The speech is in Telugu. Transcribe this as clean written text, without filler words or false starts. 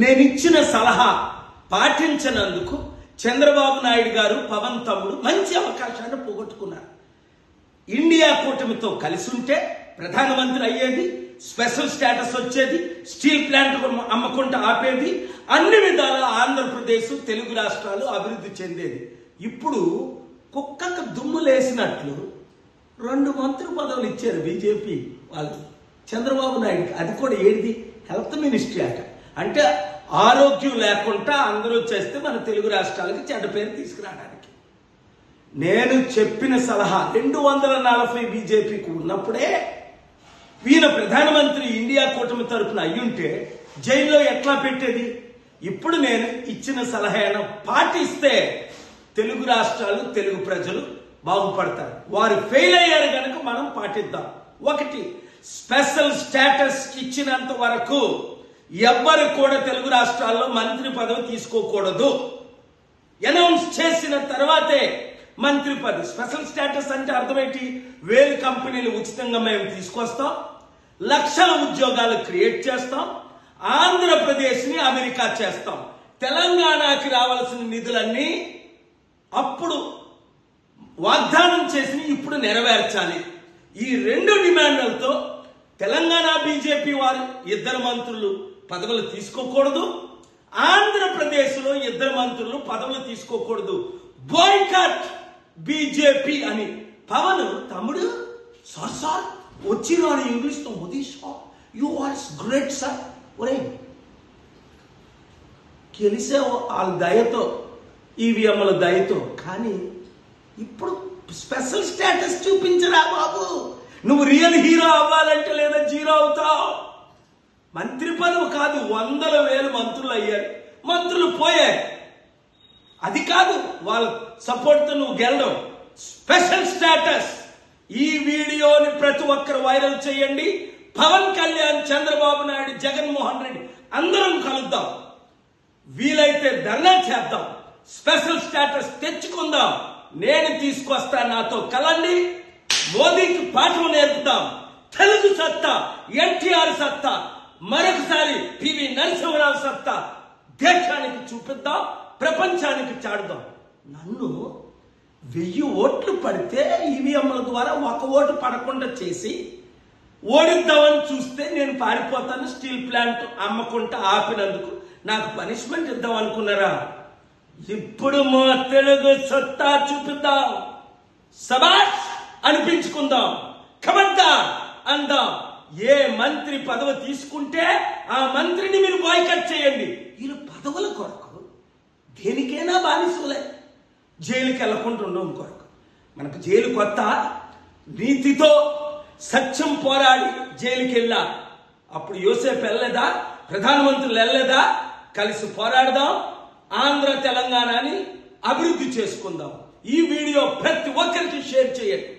నేనిచ్చిన సలహా పాటించనందుకు చంద్రబాబు నాయుడు గారు పవన్ తమ్ముడు మంచి అవకాశాన్ని పోగొట్టుకున్నారు. ఇండియా కూటమితో కలిసి ఉంటే ప్రధానమంత్రి అయ్యేది, స్పెషల్ స్టేటస్ వచ్చేది, స్టీల్ ప్లాంట్ అమ్మకుండా ఆపేది, అన్ని విధాల ఆంధ్రప్రదేశ్ తెలుగు రాష్ట్రాలు అభివృద్ధి చెందేది. ఇప్పుడు కుక్కకు దుమ్ములేసినట్లు 2 మంత్రి పదవులు ఇచ్చారు బీజేపీ వాళ్ళు చంద్రబాబు నాయుడుకి. అది కూడా ఏది? హెల్త్ మినిస్ట్రీ అట. అంటే ఆరోగ్యం లేకుండా అందరూ చేస్తే మన తెలుగు రాష్ట్రాలకి చెడ్డ పేరు తీసుకురావడానికి. నేను చెప్పిన సలహా 240 బీజేపీకి ఉన్నప్పుడే ఈయన ప్రధానమంత్రి ఇండియా కూటమి తరపున అయ్యుంటే జైల్లో ఎట్లా పెట్టేది? ఇప్పుడు నేను ఇచ్చిన సలహా పాటిస్తే తెలుగు రాష్ట్రాలు, తెలుగు ప్రజలు బాగుపడతారు. వారు ఫెయిల్ అయ్యారు కనుక మనం పాటిద్దాం. 1, స్పెషల్ స్టేటస్ ఇచ్చినంత వరకు ఎవ్వరు కూడా తెలుగు రాష్ట్రాల్లో మంత్రి పదవి తీసుకోకూడదు. అనౌన్స్ చేసిన తర్వాతే మంత్రి పదవి. స్పెషల్ స్టేటస్ అంటే అర్థమేంటి? 1000 కంపెనీలు ఉచితంగా మేము తీసుకొస్తాం, లక్షల ఉద్యోగాలు క్రియేట్ చేస్తాం, ఆంధ్రప్రదేశ్ని అమెరికా చేస్తాం, తెలంగాణకి రావాల్సిన నిధులన్నీ అప్పుడు వాగ్దానం చేసి ఇప్పుడు నెరవేర్చాలి. ఈ 2 డిమాండ్లతో తెలంగాణ బీజేపీ వారు 2 మంత్రులు పదవులు తీసుకోకూడదు, ఆంధ్రప్రదేశ్లో 2 మంత్రులు పదవులు తీసుకోకూడదు. బాయ్కాట్ బీజేపీ అని పవన్ తమ్ముడు సార్ వచ్చిన ఇంగ్లీష్తో మోదీషా యూ ఆర్ గ్రేట్ సార్. ఒరే గెలిసే వాళ్ళ దయతో, ఈవీఎంల దయతో. కానీ ఇప్పుడు స్పెషల్ స్టేటస్ చూపించరా బాబు. నువ్వు రియల్ హీరో అవ్వాలంటే లేదా జీరో అవుతావు. మంత్రి పదవి కాదు, 100,000 మంత్రులు అయ్యారు, మంత్రులు పోయారు. అది కాదు వాళ్ళ సపోర్ట్తో నువ్వు గెలడం. Special status. ఈ వీడియోని ప్రతి ఒక్కరు వైరల్ చేయండి. పవన్ కళ్యాణ్, చంద్రబాబు నాయుడు, జగన్మోహన్ రెడ్డి అందరం కలుద్దాం. వీలైతే ధర్నా చేద్దాం. స్పెషల్ స్టేటస్ తెచ్చుకుందాం. నేను తీసుకొస్తా, నాతో కలండి. మోదీకి పాఠం నేర్పుతాం. తెలుగు సత్తా, ఎన్టీఆర్ సత్తా, మరొకసారి పివి నరసింహరావు సత్తా దేశానికి చూపిద్దాం, ప్రపంచానికి చాడుదాం. నన్ను 1000 ఓట్లు పడితే ఈవీఎంల ద్వారా 1 ఓటు పడకుండా చేసి ఓడిద్దామని చూస్తే నేను పారిపోతాను. స్టీల్ ప్లాంట్ అమ్మకుంటా ఆపినందుకు నాకు పనిష్మెంట్ ఇద్దాం అనుకున్నారా? ఇప్పుడు మా తెలుగు సత్తా చూపిద్దాం. సబాష్ అనిపించుకుందాం. ఖబర్దార్ అందాం. ఏ మంత్రి పదవి తీసుకుంటే ఆ మంత్రిని మీరు బాయ్కాట్ చేయండి. వీళ్ళు పదవుల కొరకు దేనికైనా బానిసలే. జైలుకి వెళ్ళకుండా ఉండడం కొరకు. మనకు జైలు కొత్త. నీతితో సత్యం పోరాడి జైలుకి వెళ్ళా. అప్పుడు యోసేపు వెళ్ళలేదా? ప్రధానమంత్రులు వెళ్ళలేదా? కలిసి పోరాడదాం. ఆంధ్ర తెలంగాణని అభివృద్ధి చేసుకుందాం. ఈ వీడియో ప్రతి ఒక్కరికి షేర్ చేయండి.